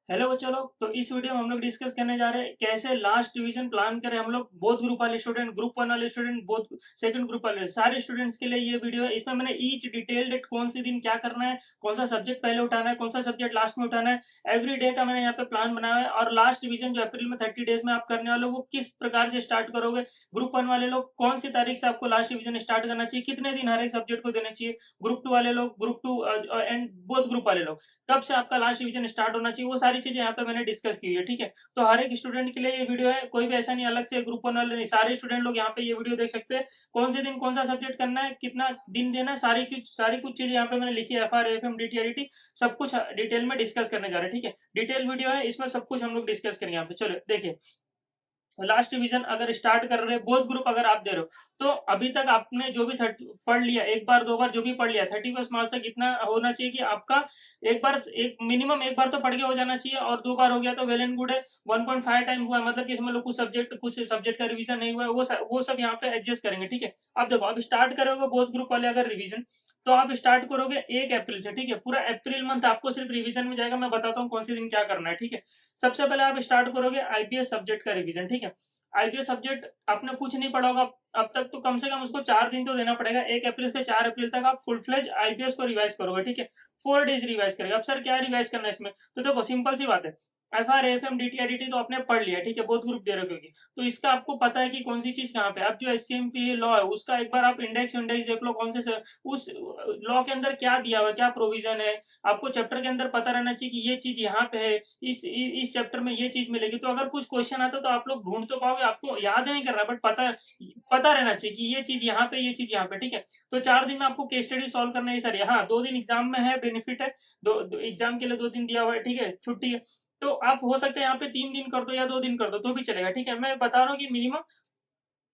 Hello बच्चों लोग। तो इस वीडियो में हम लोग डिस्कस करने जा रहे हैं कैसे लास्ट रिवीजन प्लान करें हम लोग। बोथ ग्रुप वाले स्टूडेंट, ग्रुप वन वाले स्टूडेंट, बोथ सेकंड ग्रुप वाले, सारे स्टूडेंट्स के लिए ये वीडियो है। इसमें मैंने ईच डिटेल्ड कौन से दिन क्या करना है, कौन सा सब्जेक्ट पहले उठाना है, कौन सा सब्जेक्ट लास्ट में उठाना है, एवरी डे का मैंने यहाँ पे प्लान बनाया है। और लास्ट रिवीजन जो अप्रैल में 30 डेज में आप करने वाले हो वो किस प्रकार से स्टार्ट करोगे। ग्रुप वन वाले लोग कौन सी तारीख से आपको लास्ट रिवीजन स्टार्ट करना चाहिए, कितने दिन हर एक सब्जेक्ट को देना चाहिए। ग्रुप टू वाले लोग, group two and both group वाले लोग कब से आपका लास्ट रिवीजन स्टार्ट होना चाहिए, वो सारी चीजें यहाँ पे मैंने डिस्कस की है। ठीक है, तो हर एक स्टूडेंट के लिए ये वीडियो है, कोई भी ऐसा नहीं अलग से ग्रुप वन वाले नहीं, सारे स्टूडेंट लोग यहाँ पे ये वीडियो देख सकते हैं। कौन से दिन कौन सा सब्जेक्ट करना है, कितना दिन देना है, सारी कुछ चीजें यहाँ पे मैंने लिखी है। FR AFM DTIDT सब कुछ डिटेल में डिस्कस करने जा रहे हैं। ठीक है, डिटेल वीडियो है, इसमें सब कुछ हम लोग डिस्कस करेंगे यहाँ पे। चलो देखिए, लास्ट रिवीजन अगर स्टार्ट कर रहे हैं बोथ ग्रुप अगर आप दे रहे हो, तो अभी तक आपने जो भी 30 पढ़ लिया, एक बार दो बार जो भी पढ़ लिया, 31 मार्च तक इतना होना चाहिए कि आपका एक बार, एक मिनिमम एक बार तो पढ़ के हो जाना चाहिए। और दो बार हो गया तो वेल एंड गुड है। 1.5 टाइम हुआ है, मतलब कि इसमें लोग कुछ सब्जेक्ट का रिवीजन नहीं हुआ है, वो सब यहाँ पे एडजस्ट करेंगे। ठीक है, अब देखो, अब स्टार्ट करोगे बोथ ग्रुप वाले अगर रिवीजन, तो आप स्टार्ट करोगे 1 अप्रैल से। ठीक है, पूरा अप्रैल मंथ आपको सिर्फ रिवीजन में जाएगा। मैं बताता हूँ कौन से दिन क्या करना है। ठीक है, सबसे पहले आप स्टार्ट करोगे IPS सब्जेक्ट का रिवीजन। ठीक है, IPS सब्जेक्ट आपने कुछ नहीं पढ़ा होगा अब तक, तो कम से कम उसको 4 दिन तो देना पड़ेगा। 1 अप्रैल से 4 अप्रैल तक आप फुल फ्लेज IPS को रिवाइज करोगे। ठीक है, 4 डेज रिवाइज करेगा। अब सर क्या रिवाइज करना है इसमें, तो देखो सिंपल सी बात है। FR AFM DTIDT तो आपने पढ़ लिया, ठीक है, बहुत ग्रुप दे रहे हो क्योंकि, तो इसका आपको पता है कि कौन सी चीज कहाँ पे। अब जो SCMP लॉ है उसका एक बार आप इंडेक्स इंडेक्स देख लो, कौन से उस लॉ के अंदर क्या दिया हुआ है, क्या प्रोविजन है। आपको चैप्टर के अंदर पता रहना चाहिए कि ये चीज यहाँ पे है, इस चैप्टर में ये चीज मिलेगी। तो अगर कुछ क्वेश्चन आता तो आप लोग ढूंढ तो पाओगे, आपको याद नहीं कर रहा बट पता पता रहना चाहिए कि ये चीज यहाँ पे, ये चीज यहाँ पे। ठीक है, तो 4 दिन में आपको केस स्टडी सॉल्व करना है सर। हाँ, 2 दिन एग्जाम में है, बेनिफिट है, दो एग्जाम के लिए 2 दिन दिया हुआ है। ठीक है, छुट्टी है, तो आप हो सकता है यहाँ पे 3 दिन कर दो या 2 दिन कर दो तो भी चलेगा। ठीक है, मैं बता रहा हूँ कि मिनिमम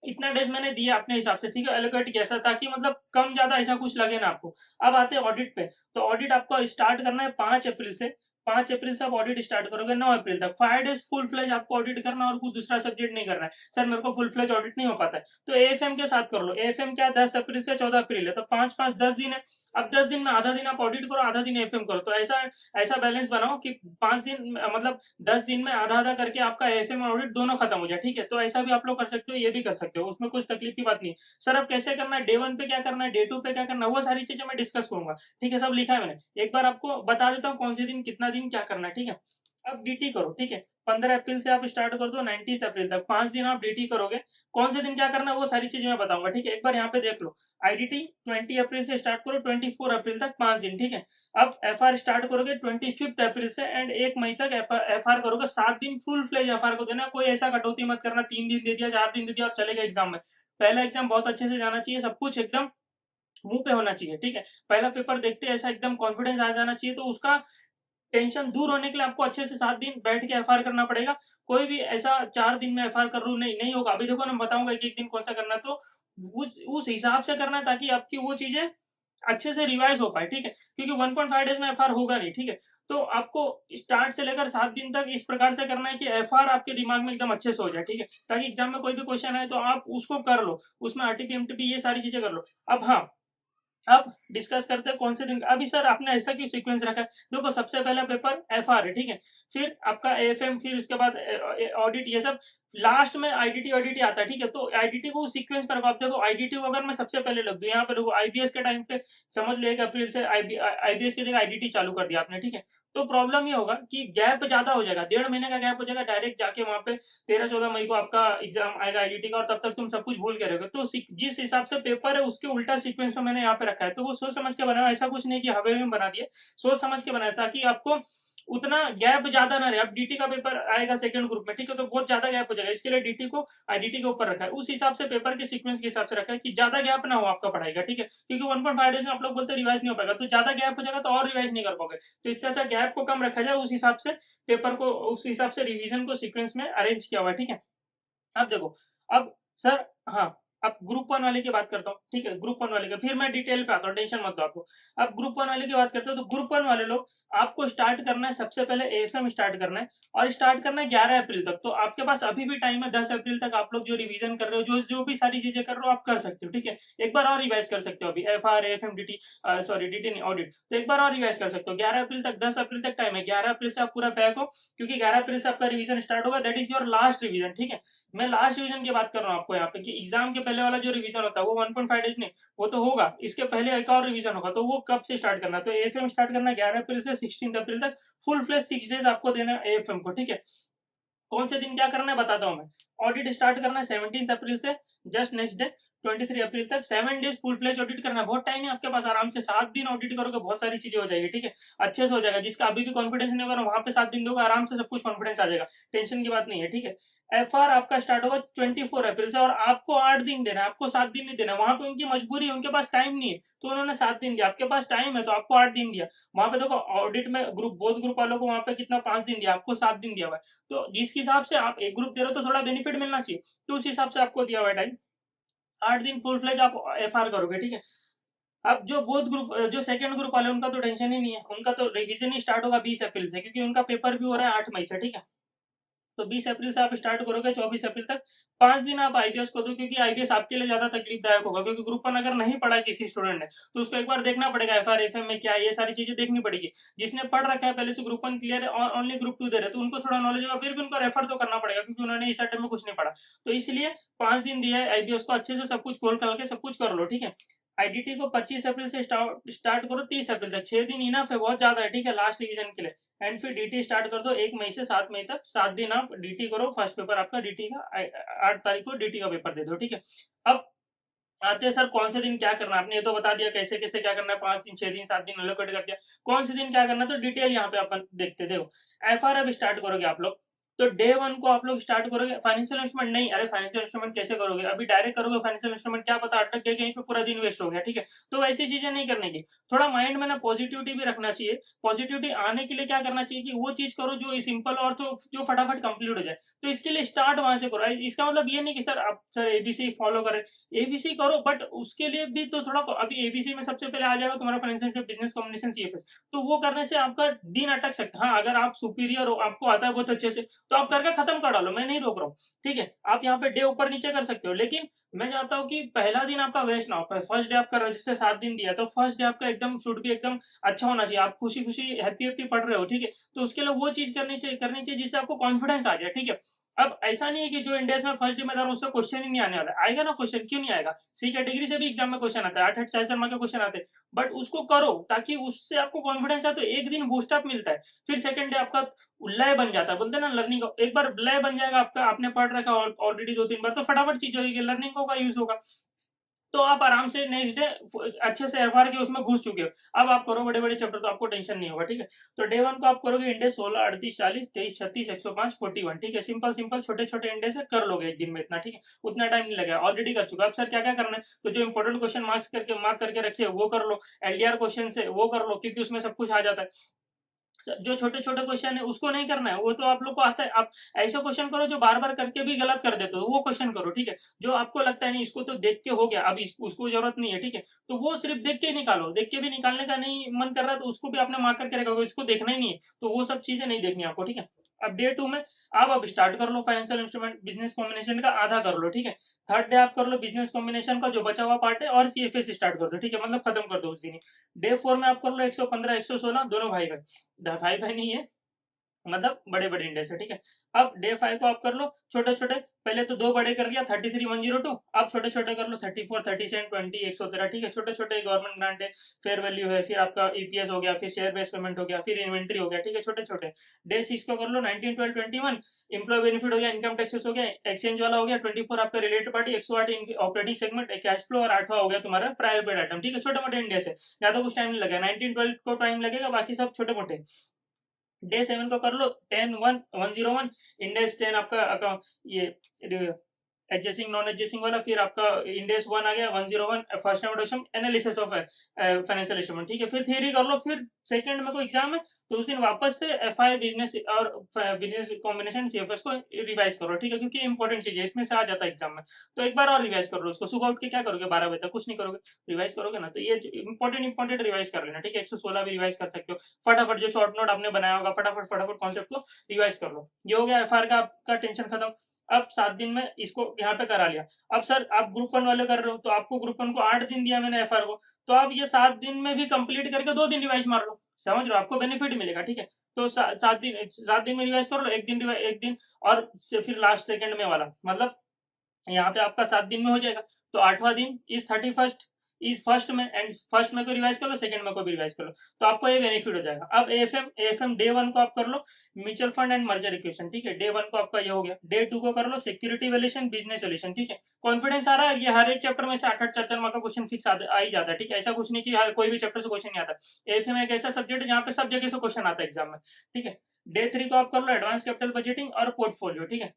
इतना डेज मैंने दिया अपने हिसाब से। ठीक है, एलोकेट किया ऐसा, ताकि मतलब कम ज्यादा ऐसा कुछ लगे ना आपको। अब आते हैं ऑडिट पे। तो ऑडिट आपको स्टार्ट करना है 5 अप्रैल से। 5 अप्रैल से आप ऑडिट स्टार्ट करोगे 9 अप्रैल तक। 5 डेज फुल फ्लेज आपको ऑडिट करना, और कुछ दूसरा सब्जेक्ट नहीं करना है। सर मेरे को फुल फ्लेज ऑडिट नहीं हो पाता है, तो AFM के साथ कर लो। AFM क्या 10 अप्रैल से 14 अप्रैल है, तो 5 5 10 दिन है। अब 10 दिन में आधा दिन आप ऑडिट करो, आधा दिन AFM करो। तो ऐसा ऐसा बैलेंस बनाओ कि 5 दिन मतलब 10 दिन में आधा आधा करके आपका AFM और ऑडिट दोनों खत्म हो जाए। ठीक है, तो ऐसा भी आप लोग कर सकते हो, ये भी कर सकते हो, उसमें कुछ तकलीफ की बात नहीं। सर अब कैसे करना है, डे 1 पे क्या करना है, डे 2 पे क्या करना है, वो सारी चीजें मैं डिस्कस करूंगा। ठीक है, सब लिखा है मैंने, एक बार आपको बता देता हूँ कौन से दिन कितना दिन क्या करना है। ठीक है, अब DT करो। ठीक है, 15 अप्रैल से आप स्टार्ट कर दो 19 अप्रैल तक, 5 दिन आप DT करोगे। कौन से दिन क्या करना है वो सारी चीजें मैं बताऊंगा। ठीक है, एक बार यहाँ पे देख लो। IDT 20 अप्रैल से स्टार्ट करो, 24 अप्रैल तक 5 दिन। ठीक है, अब FR स्टार्ट करोगे 25 अप्रैल से, एंड 1 मई तक FR करोगे। 7 दिन फुल फ्लेज FR को देना, कोई ऐसा कटौती मत करना, 3 दिन दे दिया, 4 दिन दे दिया और चलेगा एग्जाम में। पहला एग्जाम बहुत अच्छे से जाना चाहिए, सब कुछ एकदम मुंह पे होना चाहिए। ठीक है, पहला पेपर देखते ऐसा एकदम कॉन्फिडेंस आ जाना चाहिए, तो उसका टेंशन दूर होने के लिए आपको अच्छे से 7 दिन बैठ के FR करना पड़ेगा। कोई भी ऐसा 4 दिन में FR कर लूं, नहीं नहीं होगा। अभी देखो ना, बताऊंगा एक एक दिन कौन सा करना है, तो उस हिसाब से करना है, ताकि आपकी वो चीजें अच्छे से रिवाइज हो पाए। ठीक है, क्योंकि 1.5 डेज में FR होगा नहीं। ठीक है, तो आपको स्टार्ट से लेकर 7 दिन तक इस प्रकार से करना है कि FR आपके दिमाग में एकदम अच्छे से हो जाए। ठीक है, ताकि एग्जाम में कोई भी क्वेश्चन आए तो आप उसको कर लो, उसमें RTP MTP ये सारी चीजें कर लो। अब हाँ, अब डिस्कस करते हैं कौन से दिन। अभी सर आपने ऐसा क्यों सीक्वेंस रखा है, देखो सबसे पहला पेपर FR है। ठीक है, फिर आपका AFM, फिर उसके बाद ऑडिट, ये सब लास्ट में IDT ऑडिट आता है। ठीक है, तो IDT को सीक्वेंस पर रखो। आप देखो IDT को अगर मैं सबसे पहले लग दूं यहाँ पे, देखो IBS के टाइम पे समझ लो 1 अप्रैल से IBS की जगह IDT चालू कर दिया आपने। ठीक है, तो प्रॉब्लम ये होगा कि गैप ज्यादा हो जाएगा, 1.5 महीने का गैप हो जाएगा। डायरेक्ट जाके वहां पे 13 14 मई को आपका एग्जाम आएगा IDT का, और तब तक तुम सब कुछ भूल के रहोगे। तो जिस हिसाब से पेपर है उसके उल्टा सीक्वेंस में मैंने यहाँ पे रखा है, तो वो सोच समझ के बनाया, ऐसा कुछ नहीं कि हवे में बना दिया, सोच समझ के बनाया, ताकि आपको उतना गैप ज्यादा ना रहे। अब DT का पेपर आएगा सेकंड ग्रुप में, ठीक है, तो बहुत ज्यादा गैप हो जाएगा, इसके लिए DT को IDT के ऊपर रखा है। उस हिसाब से पेपर के सीक्वेंस के हिसाब से रखा है कि ज्यादा गैप ना हो आपका पढ़ाई का। ठीक है, क्योंकि 1.5 डेज में आप लोग बोलते रिवाइज नहीं हो पाएगा, तो ज्यादा गैप हो जाएगा तो और रिवाइज नहीं कर पाओगे। तो इससे अच्छा गैप को कम रखा जाए, उस हिसाब से पेपर को, उस हिसाब से रिवीजन को सीक्वेंस में अरेंज किया हुआ है। ठीक है, अब देखो, अब सर, हाँ, अब ग्रुप वन वाले की बात करता हूँ। ठीक है, ग्रुप वन वाले का फिर मैं डिटेल पे आता हूँ, टेंशन मत लो आपको। अब ग्रुप वन वाले की बात करते हो, तो ग्रुप वन वाले लोग आपको स्टार्ट करना है सबसे पहले एएफएम स्टार्ट करना है, और स्टार्ट करना है 11 अप्रैल तक। तो आपके पास अभी भी टाइम है, 10 अप्रैल तक आप लोग जो रिवीजन कर रहे हो, जो भी सारी चीजें कर रहे हो आप कर सकते हो, ठीक है। एक बार और रिवाइज कर सकते हो, अभी FR AFM DT, sorry DT नहीं ऑडिट, तो एक बार और रिवाइज कर सकते हो। 11 अप्रैल तक, 10 अप्रैल तक टाइम है, 11 अप्रैल से आप पूरा बैक हो, क्योंकि 11 अप्रैल से आपका रिवीजन स्टार्ट होगा, that is your last revision, ठीक है। मैं लास्ट रिवीजन की बात कर रहा हूँ आपको यहाँ पे, कि एग्जाम के पहले वाला जो रिवीजन होता है वो 1.5 डेज नहीं, वो तो होगा, इसके पहले एक और रिवीजन होगा, तो वो कब से स्टार्ट करना है, तो एएफएम स्टार्ट करना है 11 अप्रैल से 16 अप्रैल तक, फुल फ्लेज 6 डेज आपको देना है एएफएम को, ठीक है। कौन से दिन क्या करना है बताता हूँ मैं। ऑडिट स्टार्ट करना है 17 अप्रैल से, जस्ट नेक्स्ट डे 23 अप्रैल तक, 7 डेज फुल फ्लेज ऑडिट करना है। बहुत टाइम है आपके पास, आराम से 7 दिन ऑडिट करोगे, बहुत सारी चीजें हो जाएगी, ठीक है, अच्छे से हो जाएगा। जिसका अभी भी कॉन्फिडेंस नहीं होगा ना, वहां पे 7 दिन दोगे, आराम से सब कुछ कॉन्फिडेंस आ जाएगा, टेंशन की बात नहीं है, ठीक है। एफआर आपका स्टार्ट होगा 24 अप्रैल से, और आपको 8 दिन देना है, आपको 7 दिन नहीं देना। वहां पे उनकी मजबूरी है, उनके पास टाइम नहीं है, तो उन्होंने 7 दिन दिया, आपके पास टाइम है तो आपको 8 दिन दिया। वहां पे देखो ऑडिट में ग्रुप, बोथ ग्रुप वालों को वहां पे कितना 5 दिन दिया, आपको 7 दिन दिया हुआ है। तो जिस हिसाब से आप एक ग्रुप दे रहे हो तो थोड़ा बेनिफिट मिलना चाहिए, तो उस हिसाब से आपको दिया हुआ है टाइम। 8 दिन फुल फ्लेज आप एफआर करोगे, ठीक है। अब जो बोथ ग्रुप, जो सेकंड ग्रुप वाले, उनका तो टेंशन ही नहीं है, उनका तो रिवीजन ही स्टार्ट होगा 20 अप्रैल से, क्योंकि उनका पेपर भी हो रहा है 8 मई से, ठीक है। तो 20 अप्रैल से आप स्टार्ट करोगे 24 अप्रैल तक, 5 दिन आप आईबीएस को दो, क्योंकि आईबीएस आपके लिए ज्यादा तकलीफदायक होगा, क्योंकि ग्रुप 1 अगर नहीं पढ़ा है किसी स्टूडेंट ने, तो उसको एक बार देखना पड़ेगा एफआर एफएम में क्या है, ये सारी चीजें देखनी पड़ेगी। जिसने पढ़ रखा है पहले से, ग्रुप 1 क्लियर है और ओनली ग्रुप 2 दे रहे, तो उनको थोड़ा नॉलेज होगा, फिर भी उनको रेफर तो करना पड़ेगा, क्योंकि उन्होंने इस अटेम्प्ट में कुछ नहीं पढ़ा। तो इसलिए 5 दिन दिया है आईबीएस को, अच्छे से सब कुछ खोल करके सब कुछ कर लो, ठीक है। आईडीटी को 25 अप्रैल से स्टार्ट करो 30 अप्रैल तक, 6 दिन इनफ है, बहुत ज्यादा है, ठीक है, लास्ट रिवीजन के लिए। एंड फिर डीटी स्टार्ट कर दो 1 मई से 7 मई तक, 7 दिन आप डीटी करो। फर्स्ट पेपर आपका डीटी का 8 तारीख को डीटी का पेपर दे दो, ठीक है। अब आते हैं सर कौन से दिन क्या करना है, आपने ये तो बता दिया कैसे कैसे क्या करना है, 5 दिन 6 दिन 7 दिन एलोकेट कर दिया, कौन से दिन क्या करना है, तो डिटेल यहाँ पे अपन देखते। देखो एफआर अब स्टार्ट करोगे आप लोग, तो डे 1 को आप लोग स्टार्ट करोगे फाइनेंशियल इंस्ट्रूमेंट, नहीं अरे फाइनेंशियल इंस्ट्रूमेंट कैसे करोगे, अभी डायरेक्ट करोगे फाइनेंशियल इंस्ट्रूमेंट, क्या पता अटक गया कहीं पे, पूरा दिन वेस्ट हो गया, ठीक है। तो वैसी चीजें नहीं करने की, थोड़ा माइंड में ना पॉजिटिविटी भी रखना चाहिए। पॉजिटिविटी आने के लिए क्या करना चाहिए कि वो चीज करो जो सिंपल और तो जो फटाफट कंप्लीट हो जाए, तो इसके लिए स्टार्ट वहां से करो। इसका मतलब ये नहीं कि सर आप सर एबीसी फॉलो करें, एबीसी करो, बट उसके लिए भी तो थोड़ा, अभी एबीसी में सबसे पहले आ जाएगा तुम्हारा फाइनेंशियल बिजनेस कम्युनिकेशन सीएफएस, तो वो करने से आपका दिन अटक सकता है। हाँ अगर आप सुपीरियर हो, आपको आता है बहुत अच्छे से, तो आप करके खत्म कर डालो, मैं नहीं रोक रहा हूँ, ठीक है। आप यहाँ पे डे ऊपर नीचे कर सकते हो, लेकिन मैं चाहता हूँ कि पहला दिन आपका वेस्ट ना हो। फर्स्ट डे आप कर रहे हो, जिससे 7 दिन दिया, तो फर्स्ट डे आपका एकदम शुड भी एकदम अच्छा होना चाहिए, आप खुशी खुशी हैप्पी हैप्पी पढ़ रहे हो, ठीक है। तो उसके लिए वो चीज करनी चाहिए जिससे आपको कॉन्फिडेंस आ जाए, ठीक है। अब ऐसा नहीं है कि जो इंडेक्स में फर्स्ट डे में था उससे क्वेश्चन ही नहीं आने वाला, आएगा ना क्वेश्चन, क्यों नहीं आएगा, सी कैटेगरी से भी एग्जाम में क्वेश्चन आता है, 8 4 मार्क के क्वेश्चन आते हैं, बट उसको करो ताकि उससे आपको कॉन्फिडेंस आए, तो एक दिन बूस्टअप मिलता है, फिर सेकंड डे आपका लय बन जाता है, बोलते हैं ना लर्निंग, एक बार लय बन जाएगा आपका, आपने पढ़ रखा ऑलरेडी 2 3 बार, तो फटाफट चीज होगी, लर्निंग का यूज होगा, तो आप आराम से नेक्स्ट डे अच्छे से एफआर के उसमें घुस चुके हो। अब आप करो बड़े बड़े चैप्टर, तो आपको टेंशन नहीं होगा, ठीक है। तो डे 1 को आप करोगे इंडेक्स 16 38 40 23 36 105 41, ठीक है। सिंपल सिंपल छोटे छोटे इंडेक्स है, कर लोगे एक दिन में इतना, ठीक है, उतना टाइम नहीं लगेगा, ऑलरेडी कर चुका। अब सर क्या क्या करना है, तो जो इंपॉर्टेंट क्वेश्चन मार्क करके रखिए वो कर लो, एलडीआर क्वेश्चन से वो कर लो, क्योंकि उसमें सब कुछ आ जाता है। जो छोटे छोटे क्वेश्चन है उसको नहीं करना है, वो तो आप लोग को आता है। आप ऐसे क्वेश्चन करो जो बार बार करके भी गलत कर देते हो, वो क्वेश्चन करो, ठीक है। जो आपको लगता है नहीं इसको तो देख के हो गया, अब उसको जरूरत नहीं है, ठीक है, तो वो सिर्फ देख के ही निकालो। देख के भी निकालने का नहीं मन कर रहा तो उसको भी आपने मार्क करके रखा, इसको देखना ही नहीं है, तो वो सब चीजें नहीं देखनी आपको, ठीक है। अब डे 2 में आप अब स्टार्ट कर लो फाइनेंशियल इंस्ट्रूमेंट बिजनेस कॉम्बिनेशन का आधा कर लो, ठीक है। थर्ड डे आप कर लो बिजनेस कॉम्बिनेशन का जो बचा हुआ पार्ट है, और सीएफएस स्टार्ट कर दो, ठीक है, मतलब खत्म कर दो उस दिन ही। डे 4 में आप कर लो 115 116 दोनों भाई भाई भाई नहीं है, मतलब बड़े बड़े इंडेक्स है, ठीक है। अब डे 5 को आप कर लो छोटे छोटे, पहले तो 2 बड़े कर लिया 33 102, अब छोटे छोटे कर लो 34 37 20 113, ठीक है। छोटे छोटे गवर्नमेंट ग्रांट है, फेयर वैल्यू है, फिर आपका ईपीएस हो गया, फिर शेयर बेस्ड पेमेंट हो गया, फिर इन्वेंट्री हो गया, ठीक है, छोटे छोटे। डे 6 को कर लो 19 12 21, इंप्लॉय बेनिफिट हो गया, इनकम टैक्सेस हो गया, एक्सचेंज वाला हो गया, 24 आपका related party, 108 operating segment cash flow, और 8वां हो गया तुम्हारा प्राइवेट आइटम, ठीक है। छोटे मोटे इंडेक्स है, ज्यादा कुछ टाइम नहीं लगेगा, 19 12 को टाइम लगेगा, बाकी सब छोटे मोटे। डे 7 को कर लो 10 1 101, इंडेक्स 10 आपका अकाउंट ये एडजस्टिंग नॉन एडजस्टिंग वाला, फिर आपका इंडेक्स 1 आ गया 101 first time analysis of financial instrument, ठीक है। फिर थियरी कर लो, फिर सेकंड में कोई एग्जाम है तो उस दिन वापस से एफआई बिजनेस और बिजनेस कॉम्बिनेशन सीएफएस को रिवाइज करो, ठीक है, क्योंकि इंपॉर्टेंट चीज है, इसमें से आ जाता है एग्जाम में। तो एक बार और रिवाइज कर लो उसको, सुबह उठ के क्या करोगे 12 बजे तक, कुछ नहीं करोगे, रिवाइज करोगे ना, तो ये इंपॉर्टेंट रिवाइज कर लेना, ठीक है। 116 भी रिवाइज कर सकते हो, फटाफट जो शॉर्ट नोट आपने बनाया होगा फटाफट फटाफट कॉन्सेप्ट को रिवाइज कर लो। ये हो गया एफआर का आपका टेंशन खत्म। अब 7 दिन में इसको यहाँ पे करा लिया। अब सर आप ग्रुप 1 वाले कर रहे हो, तो आपको ग्रुप 1 को 8 दिन दिया मैंने एफआर को, तो आप ये 7 दिन में भी कंप्लीट करके 2 दिन रिवाइज मार लो, समझ रहे हो, आपको बेनिफिट मिलेगा, ठीक है। तो 7 दिन में रिवाइज कर लो, एक दिन और फिर लास्ट सेकंड में वाला, मतलब यहाँ पे आपका 7 दिन में हो जाएगा। तो 8वां दिन इस 31st इस फर्स्ट में, एंड फर्स्ट में को रिवाइज कर लो, सेकंड में को भी रिवाइज कर लो, तो आपको ये बेनिफिट हो जाएगा। अब एएफएम डे 1 को आप कर लो mutual fund and merger equation, ठीक है, डे 1 को आपका ये हो गया। डे 2 को कर लो सिक्योरिटी वैल्यूएशन बिजनेस वैल्यूएशन, ठीक है। कॉन्फिडेंस आ रहा है, ये हर एक चैप्टर में से 8-8 4-4 मार्क का क्वेश्चन फिक्स आ ही जाता है, ठीक है, ऐसा कुछ नहीं कि कोई भी चैप्टर से क्वेश्चन नहीं आता। एएफएम एक ऐसा सब्जेक्ट है जहाँ पे सब जगह से क्वेश्चन आता है एग्जाम में, ठीक है। डे 3 को आप कर लो एडवांस कैपिटल बजटिंग और पोर्टफोलियो, ठीक है।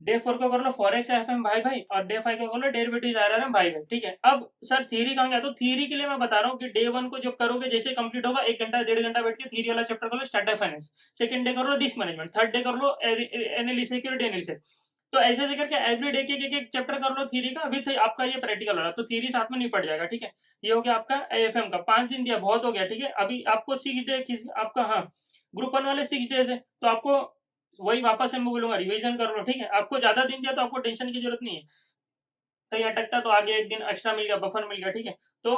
डे 4 को कर लो फॉरेक्स एफएम भाई भाई, और डे 5 को कर लो डेरिवेटिव्स आरआरएम भाई भाई, ठीक है। अब सर थ्योरी कहाँ गया, तो थ्योरी के लिए मैं बता रहा हूँ कि डे 1 को जो करोगे जैसे कंप्लीट होगा 1 घंटा 1.5 घंटा बैठ के थ्योरी वाला चैप्टर कर लो स्टार्ट फाइनेंस, सेकंड डे कर low risk management, third day कर लो एनालिसिस सिक्योरिटी एनालिसिस। तो ऐसे ऐसे करके एवरी डे के एक चैप्टर कर लो थ्योरी का, विथ आपका ये प्रैक्टिकल वाला, तो थ्योरी साथ में निपट जाएगा, ठीक है। ये हो गया आपका एएफएम का 5 दिन दिया, बहुत हो गया, ठीक है। अभी आपको 6 डे आपका, हाँ ग्रुप 1 वाले 6 डेज है, तो आपको वही वापस से मैं बोलूंगा रिवीजन कर लो, ठीक है। आपको ज्यादा दिन दिया तो आपको टेंशन की जरूरत नहीं है, कहीं अटकता तो आगे एक दिन एक्स्ट्रा मिल गया, बफर मिल गया, ठीक है। तो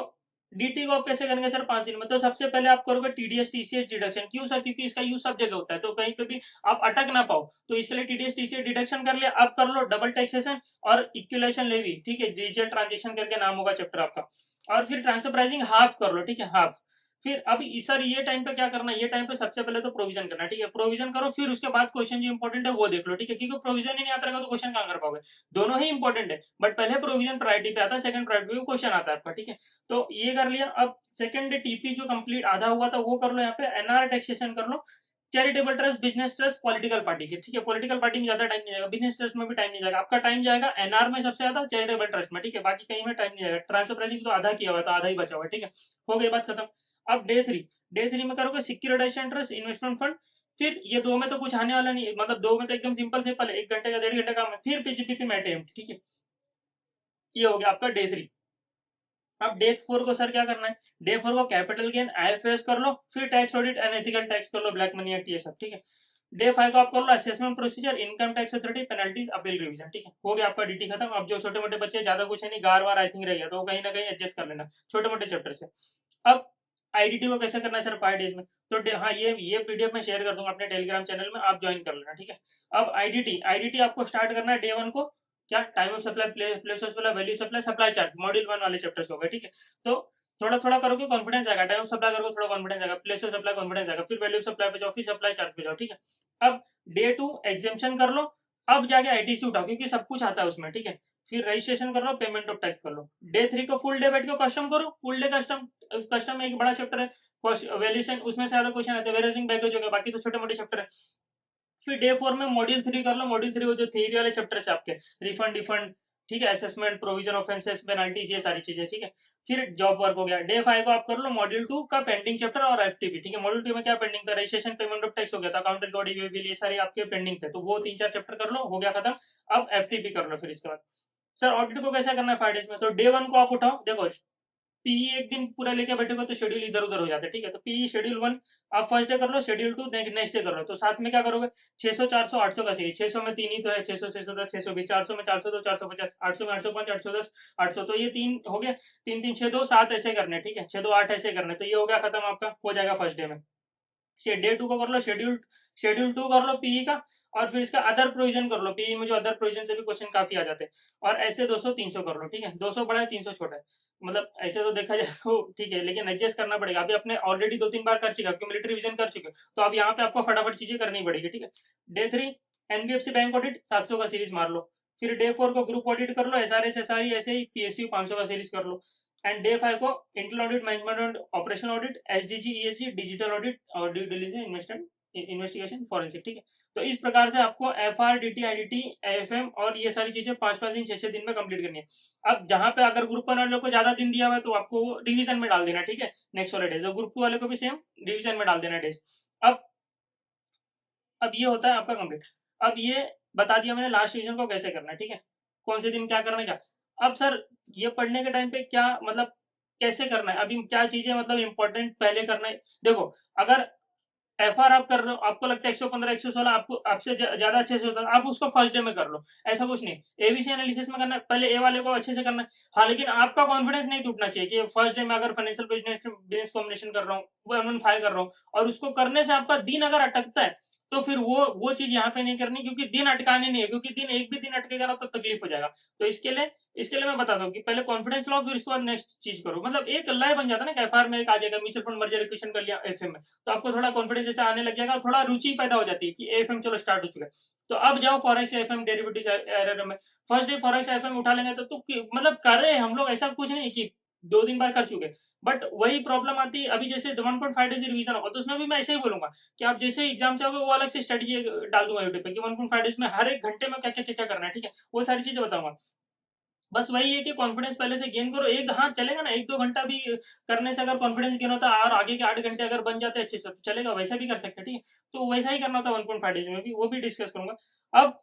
डीटी को आप कैसे करेंगे सर 5 दिन में, तो सबसे पहले आप करोगे टीडीएस टीसीएस डिडक्शन, क्यों सर, क्योंकि इसका यूज सब जगह होता है, तो कहीं पे भी आप अटक ना पाओ, तो इसके लिए टीडीएस टीसीएस डिडक्शन कर लिया। अब कर लो डबल टैक्सेशन और इक्विलेशन लेवी, ठीक है, डिजिटल ट्रांजेक्शन करके नाम होगा चैप्टर आपका। और फिर ट्रांसफर प्राइसिंग हाफ कर लो, ठीक है, हाफ। फिर अब सर ये टाइम पे क्या करना है, ये टाइम पे सबसे पहले तो प्रोविजन करना, ठीक है, प्रोविजन करो, फिर उसके बाद क्वेश्चन जो इंपॉर्टेंट है वो देख लो, ठीक है, क्योंकि प्रोविजन ही नहीं आता रहेगा तो क्वेश्चन कहां कर पाओगे। दोनों ही इंपॉर्टेंट है, बट पहले प्रोविजन प्रायोरिटी पे आता है, सेकंड प्रायोरिटी पे क्वेश्चन आता है आपका, ठीक है। तो ये कर लिया। अब सेकंड टीपी जो कंप्लीट आधा हुआ था वो कर लो, यहाँ पे एनआर टैक्सेशन कर लो, charitable trust business trust political party के, ठीक है, पॉलिटिकल पार्टी में ज्यादा टाइम नहीं जाएगा, बिजनेस ट्रस्ट में भी टाइम नहीं जाएगा, आपका टाइम जाएगा एनआर में सबसे ज्यादा, चैरिटेबल ट्रस्ट में, ठीक है, बाकी कहीं में टाइम नहीं जाएगा। ट्रांसफर प्राइसिंग तो आधा किया हुआ था, आधा ही बचा हुआ, ठीक है, हो गई बात खत्म। अब डे 3 में करोगे सिक्योरिटाइजेशन ट्रस्ट इन्वेस्टमेंट फंड, फिर ये दो में तो कुछ आने वाला नहीं है, मतलब दो में तो एकदम सिंपल सिंपल है, 1 घंटे का 1.5 घंटे काम है, फिर पीजीपीपी मैटे, ठीक है। ये हो गया आपका डे 3। अब डे 4 को सर क्या करना है, डे 4 को कैपिटल गेन आईएफएस कर लो, फिर टैक्स ऑडिट अनएथिकल टैक्स कर लो, ब्लैक मनी एक्ट ये सब, ठीक है। डे 5 को आप कर लो assessment procedure income tax authority penalties appeal revision, ठीक है, हो गया आपका डीटी खत्म। अब जो छोटे मोटे बच्चे ज्यादा कुछ है नहीं, गार वार आई थिंक रह गया, तो कहीं ना कहीं एडजस्ट कर लेना छोटे मोटे चैप्टर से। अब आईडीटी को कैसे करना है सर 5 डेज में, तो हाँ ये पीडीएफ में शेयर कर दूंगा अपने टेलीग्राम चैनल में, आप ज्वाइन कर लेना, ठीक है। अब आईडीटी आपको स्टार्ट करना है डे 1 को, क्या time of supply, place of supply, value supply, supply charge, module 1 वाले चैप्टर्स हो गए, ठीक है। तो थोड़ा थोड़ा करोगे कॉन्फिडेंस आएगा, टाइम ऑफ सप्लाई करोगे थोड़ा कॉन्फिडेंस आएगा, प्लेस ऑफ सप्लाई कॉन्फिडेंस आएगा, फिर वैल्यू सप्लाई पे जाओ, फिर सप्लाई चार्ज पे जाओ, ठीक है। अब डे 2 एग्जाम्पशन कर लो, अब जाके आईटीसी उठाओ क्योंकि सब कुछ आता है उसमें, ठीक है। फिर रजिस्ट्रेशन कर लो, पेमेंट ऑफ टैक्स कर लो। डे 3 को फुल डे बैठ के कस्टम करो, फुल डे कस्टम, कस्टम में एक बड़ा चैप्टर है वैल्यूएशन, उसमें से ज्यादा क्वेश्चन आते हैं, वेरिएशन बैगेज हो गया, बाकी तो छोटे मोटे चैप्टर है। फिर डे 4 में मॉड्यूल 3 कर लो, मॉड्यूल 3 वो जो थ्योरी वाले चैप्टर है आपके, रिफंड डिफंड, ठीक है, असेसमेंट प्रोविजन ऑफेंसेस पेनल्टीज, ये सारी चीजें, ठीक है। फिर जॉब वर्क हो गया। डे 5 को आप कर लो मॉड्यूल 2 का पेंडिंग चैप्टर और एफटीपी, ठीक है। मॉड्यूल 2 में क्या पेंडिंग था, रजिस्ट्रेशन पेमेंट ऑफ टैक्स हो गया था, अकाउंट रिकॉर्ड बिल, ये सारे आपके पेंडिंग थे, तो वो 3-4 चैप्टर कर लो, हो गया खत्म। अब एफटीपी कर लो। फिर इसके बाद सर ऑडिट को कैसा करना है 5 डेज में, तो डे 1 को आप उठाओ, देखो पीई एक दिन पूरा लेके बैठेगा तो शेड्यूल इधर उधर हो जाता है, ठीक है। तो पीई शेड्यूल 1 आप फर्स्ट डे कर लो, शेड्यूल 2 नेक्स्ट डे कर लो, तो साथ में क्या करोगे 600 400 800 का सीरीज, 600 में 3 ही तो है, 600 610 620, 400 में 402 450, 800 में 805 810 800, तो ये 3 हो गया, 3 3 6 2 7 ऐसे करने, ठीक है, 6 2 8 ऐसे करने, तो ये हो गया खत्म, आपका हो जाएगा फर्स्ट डे में। डे 2 को कर लो शेड्यूल 2 कर लो पीई का, और फिर इसका अदर प्रोविजन कर लो, पीई में जो अदर प्रोविजन से भी क्वेश्चन काफी आ जाते हैं, और ऐसे 200 300 कर लो, ठीक है। 200 बड़ा है 300 छोटा है, मतलब ऐसे तो देखा जाए तो ठीक है, लेकिन एडजस्ट करना पड़ेगा, अभी आपने ऑलरेडी 2-3 बार कर चुका, क्यूमुलेटिव रिवीजन कर चुके, तो अब यहाँ पे आपको फटाफट चीजें करनी पड़ेगी, ठीक है। डे 3 एनबीएफसी बैंक ऑडिट 700 का सीरीज मार लो, फिर डे 4 को ग्रुप ऑडिट कर लो, एसआरएस एसआरई ऐसे ही, पीएसयू 500 का सीरीज कर लो, एंड डे 5 को internal audit, management audit, operation audit, SDG ESG, digital audit और due diligence investment investigation forensic, ठीक है। तो इस प्रकार से आपको FR, DT, IDT, AFM और ये सारी चीजें 5-5 दिन 6-6 दिन में कंप्लीट करनी है। अब जहां पे अगर ग्रुप 1 वालों को ज्यादा दिन दिया हुआ है तो आपको डिवीजन में डाल देना, ठीक है, नेक्स्ट वाले डेज। ग्रुप 2 वाले को भी सेम डिवीजन में डाल देना डेज। अब ये होता है आपका कंप्लीट। अब ये बता दिया मैंने लास्ट डिवीजन को कैसे करना है, ठीक है, कौन से दिन क्या करना है क्या। अब सर ये पढ़ने के टाइम पे क्या मतलब कैसे करना है, अभी क्या चीजें मतलब इंपॉर्टेंट पहले करना है। देखो, अगर FR आप कर रहे हो, आपको लगता है 115 116 आपको आपसे ज्यादा अच्छे से होता है, आप उसको फर्स्ट डे में कर लो, ऐसा कुछ नहीं। ABC एनालिसिस में करना है, पहले ए वाले को अच्छे से करना है। हाँ, लेकिन आपका कॉन्फिडेंस नहीं टूटना चाहिए कि फर्स्ट डे में अगर फाइनेंशियल बिजनेस कॉम्बिनेशन कर रहा हूँ, 115 कर रहा हूँ, और उसको करने से आपका दिन अगर अटकता है तो फिर वो चीज यहाँ पे नहीं करनी, क्योंकि दिन अटकाने नहीं है, क्योंकि दिन एक भी दिन अटकेगा ना तो तकलीफ हो जाएगा। तो इसके लिए मैं बताता हूँ कि पहले कॉन्फिडेंस लो, फिर उसके बाद नेक्स्ट चीज करो। मतलब एक लय बन जाता है ना, FR में एक आ जाएगा, म्यूचुअल फंड मर्जर एक्विजिशन कर लिया FM में, तो आपको थोड़ा कॉन्फिडेंस जैसे आने लग जाएगा, थोड़ा रुचि पैदा हो जाती है कि AFM चलो स्टार्ट हो चुका है। तो अब जाओ फॉरेक्स FM डेरिवेटिव एरर में, फर्स्ट डे फॉरेक्स FM उठा लेंगे तो मतलब करे हम लोग, ऐसा कुछ नहीं कि 2 दिन बार कर चुके। बट वही प्रॉब्लम आती है, अभी जैसे 1.5 डेज रिवीजन होगा तो उसमें भी मैं ऐसे ही बोलूंगा कि आप जैसे एग्जाम चाहोगे वो अलग से स्ट्रेटेजी डाल दूंगा यूट्यूब पे कि 1.5 डेज में हर एक घंटे में क्या क्या क्या करना है, ठीक है, वो सारी चीजें बताऊंगा। बस वही है कि कॉन्फिडेंस पहले से गेन करो। एक हाँ चलेगा ना, 1-2 घंटा भी करने से अगर कॉन्फिडेंस गेन होता है और आगे के 8 घंटे अगर बन जाते हैं अच्छे से तो चलेगा, वैसा भी कर सकते हैं, ठीक है। तो वैसा ही करना होता है 1.5 डेज में भी, वो भी डिस्कस करूंगा। अब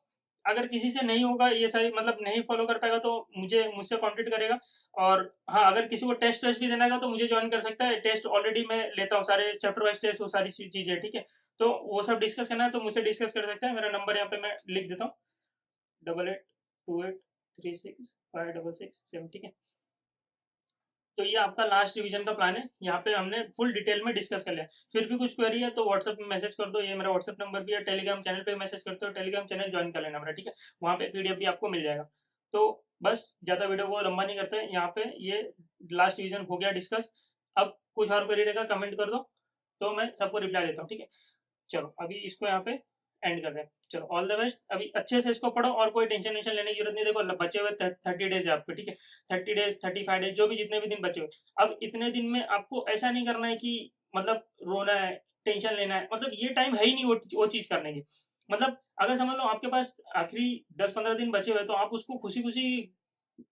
अगर किसी से नहीं होगा ये सारी मतलब नहीं फॉलो कर पाएगा तो मुझसे कांटेक्ट करेगा। और हाँ, अगर किसी को टेस्ट वेस्ट भी देना है तो मुझे ज्वाइन कर सकता है, टेस्ट ऑलरेडी मैं लेता हूँ सारे चैप्टर वाइज टेस्ट, वो सारी चीजें, ठीक है। तो वो सब डिस्कस करना है तो मुझसे डिस्कस कर सकते हैं। मेरा नंबर यहाँ पे मैं लिख देता हूँ, 8828365667, ठीक है। तो ये आपका लास्ट रिवीजन का प्लान है, यहाँ पे हमने फुल डिटेल में डिस्कस कर लिया। फिर भी कुछ क्वेरी है तो व्हाट्सएप में मैसेज कर दो, ये मेरा व्हाट्सएप नंबर भी है। टेलीग्राम चैनल पे मैसेज करते हो, टेलीग्राम चैनल ज्वाइन कर लेना मेरा, ठीक है, वहाँ पे PDF भी आपको मिल जाएगा। तो बस ज्यादा वीडियो को लंबा नहीं करते, यहाँ पे ये लास्ट रिवीजन हो गया डिस्कस। अब कुछ और क्वेरी रहेगा कमेंट कर दो तो मैं सबको रिप्लाई देता हूँ, ठीक है। चलो अभी इसको यहाँ पे एंड कर रहे हैं। चलो ऑल द बेस्ट, अभी अच्छे से इसको पढ़ो और कोई टेंशन वेंशन लेने की जरूरत नहीं। देखो बचे हुए 30 डेज है आपके, ठीक है, 30 डेज 35 डेज जो भी जितने भी दिन बचे हुए, अब इतने दिन में आपको ऐसा नहीं करना है कि मतलब रोना है, टेंशन लेना है, मतलब ये टाइम है ही नहीं वो चीज करने की। मतलब अगर समझ लो आपके पास आखिरी 10-15 दिन बचे हुए तो आप उसको खुशी खुशी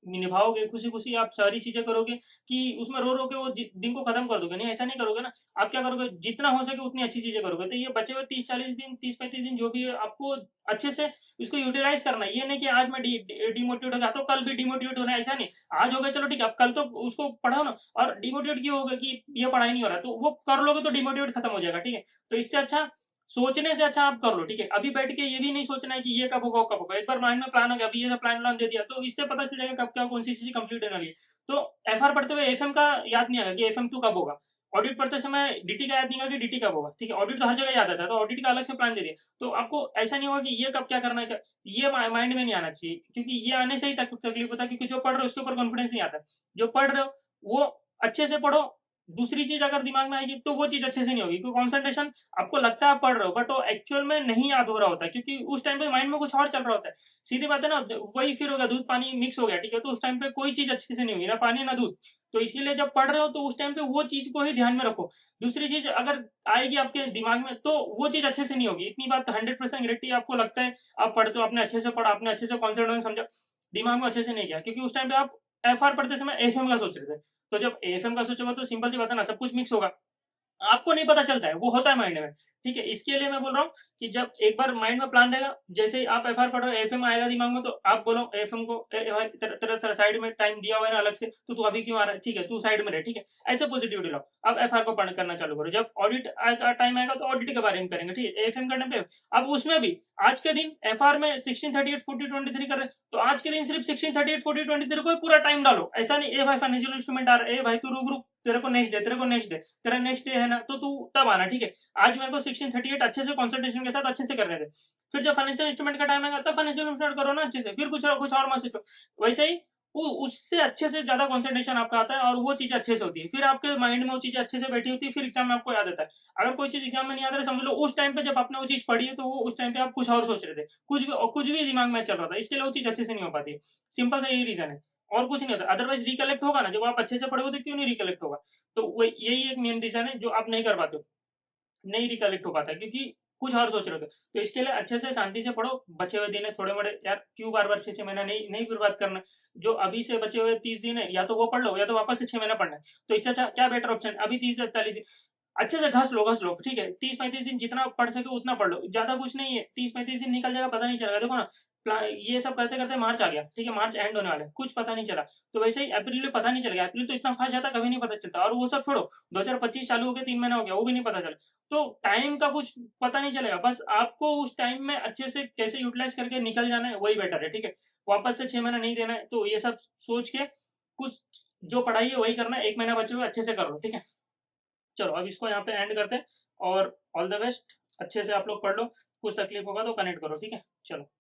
निभाओगे, खुशी खुशी आप सारी चीजें करोगे कि उसमें रो रो के वो दिन को खत्म कर दोगे, नहीं ऐसा नहीं करोगे ना। आप क्या करोगे, जितना हो सके उतनी अच्छी चीजें करोगे। तो ये बचे हुए 30-40 दिन 30-35 दिन जो भी है आपको अच्छे से इसको यूटिलाइज करना है। ये नहीं कि आज मैं डिमोटिवेट हो गया तो कल भी डिमोटिवेट होना है, ऐसा नहीं। आज हो गया चलो ठीक है, अब कल तो उसको पढ़ो ना। और डिमोटिवेट क्यों होगा कि ये पढ़ाई नहीं हो रहा, तो वो कर लोगे तो डिमोटिवेट खत्म हो जाएगा, ठीक है। तो इससे अच्छा सोचने से अच्छा आप कर लो, ठीक है। अभी बैठ के ये भी नहीं सोचना है कि ये कब होगा वो कब होगा, एक बार माइंड में प्लान हो गया, अभी ये प्लान दे दिया तो इससे पता चल जाएगा कब क्या कौन सी चीज कंप्लीट होने वाली है। तो FR पढ़ते हुए FM का याद नहीं आएगा कि FM 2 कब होगा, ऑडिट पढ़ते समय DT का याद नहीं आएगा कि DT कब होगा, ठीक है। ऑडिट तो हर जगह याद आता है तो ऑडिट का अलग से प्लान दे दिया तो आपको ऐसा नहीं होगा कि ये कब क्या करना है, ये माइंड में नहीं आना चाहिए, क्योंकि ये आने से ही तकलीफ होता है। क्योंकि जो पढ़ रहे हो उसके ऊपर कॉन्फिडेंस नहीं आता, जो पढ़ रहे हो वो अच्छे से पढ़ो। दूसरी चीज अगर दिमाग में आएगी तो वो चीज अच्छे से नहीं होगी, क्योंकि कॉन्सेंट्रेशन आपको लगता है आप पढ़ रहे हो बट वो एक्चुअल में नहीं याद हो रहा होता है, क्योंकि उस टाइम पे माइंड में कुछ और चल रहा होता है। सीधी बात है ना, वही फिर होगा दूध पानी मिक्स हो गया, ठीक है। तो उस टाइम पे कोई चीज अच्छे से नहीं हुई, ना पानी ना दूध। तो इसीलिए जब पढ़ रहे हो तो उस टाइम पे वो चीज को ही ध्यान में रखो। दूसरी चीज अगर आएगी आपके दिमाग में तो वो चीज अच्छे से नहीं होगी। इतनी बात 100% गारंटी आपको लगता है आप पढ़ते हो, आपने अच्छे से पढ़ा, आपने अच्छे से कॉन्सेंट्रेट समझा, दिमाग में अच्छे से नहीं किया, क्योंकि उस टाइम पे आप FR पढ़ते समय FM का सोच रहे थे। तो जब AFM का सोचोगे तो सिंपल सी बात है ना, सब कुछ मिक्स होगा, आपको नहीं पता चलता है, वो होता है माइंड में, ठीक है। इसके लिए मैं बोल रहा हूँ कि जब एक बार माइंड में प्लान रहेगा, जैसे ही आप FR पढ़ रहे हो FM आएगा दिमाग में तो आप बोलो FM को भाई तेरा साइड में टाइम दिया हुआ है ना अलग से, तो तू अभी क्यों आ रहा है, ठीक है तू साइड में रहे, ठीक है। ऐसे पॉजिटिविटी लाओ। अब FR को पढ़ करना चालू करो, जब ऑडिट टाइम आएगा तो ऑडिट के बारे में करेंगे, ठीक है। AFM करने पे अब उसमें भी आज के दिन FR में 16, 38, 40, 23 कर रहे हैं तो आज के दिन सिर्फ 16, 38, 40, 23 को ही पूरा टाइम डालो। ऐसा नहीं ए भाई फाइनेंशियल इंस्ट्रूमेंट आ रहा है, ए भाई तू रुक रुक, तेरे को नेक्स्ट डे, तेरे को नेक्स्ट डे, तेरा नेक्स्ट डे है ना तो तू तब आना, ठीक है। आज मेरे को 1638 अच्छे से कॉन्सेंट्रेशन के साथ अच्छे से करने दे, फिर जब फाइनेंशियल इंस्ट्रूमेंट का टाइम आएगा तब फाइनेंशियल इंस्ट्रूमेंट करो ना अच्छे से, फिर कुछ और मत सोचो। वैसे ही वो उससे अच्छे से ज्यादा कॉन्सेंट्रेशन आपका आता है और वो चीज अच्छे से होती है, फिर आपके माइंड में वो चीजें अच्छे से बैठी होती है, फिर एग्जाम में आपको याद आता है। अगर कोई चीज एग्जाम में नहीं याद है समझ लो उस टाइम पे जब आपने वो चीज पढ़ी है तो वो उस टाइम पे आप कुछ और सोच रहे थे, कुछ भी दिमाग में चल रहा था, इसके लिए वो चीज अच्छे से नहीं हो पाती। सिंपल सा यही रीजन है, और कुछ नहीं होता। अदरवाइज रिकलेक्ट होगा ना, जब आप अच्छे से पढ़ोगे तो क्यों नहीं रिकलेक्ट होगा। तो वो यही एक मेन रीजन है जो आप नहीं कर पाते हो, नहीं रिकलेक्ट हो पाता है, क्योंकि कुछ और सोच रहे हो तो इसके लिए अच्छे से शांति से पढ़ो, बचे हुए दिन है थोड़े बड़े यार, क्यों बार बार 6-6 महीना नहीं नहीं बर्बाद करना। जो अभी से बचे हुए 30 दिन है, या तो वो पढ़ लो या तो वापस से 6 महीना पढ़ना है। तो इससे अच्छा क्या बेटर ऑप्शन, अभी 30 से 40 अच्छे से घस लो, ठीक है। 30-35 दिन जितना पढ़ सके उतना पढ़ लो, ज्यादा कुछ नहीं है। 30-35 दिन निकल जाएगा, पता नहीं चलेगा। देखो ना, ये सब करते करते मार्च आ गया, ठीक है, मार्च एंड होने वाला है, कुछ पता नहीं चला। तो वैसे ही अप्रैल में पता नहीं चलेगा, अप्रैल तो इतना फास्ट जाता कभी नहीं पता चलता। और वो सब छोड़ो, 2025 चालू हो गया, 3 महीना हो गया, वो भी नहीं पता चला। तो टाइम का कुछ पता नहीं चलेगा, बस आपको उस टाइम में अच्छे से कैसे यूटिलाइज करके निकल जाना है, वही बेटर है, ठीक है। वापस से 6 महीना नहीं देना है। तो ये सब सोच के कुछ जो पढ़ाई है वही करना है, 1 महीना बचे हुए अच्छे से कर लो, ठीक है। चलो अब इसको यहाँ पे एंड करते हैं, और ऑल द बेस्ट, अच्छे से आप लोग पढ़ लो, कुछ तकलीफ होगा तो कनेक्ट करो, ठीक है। चलो।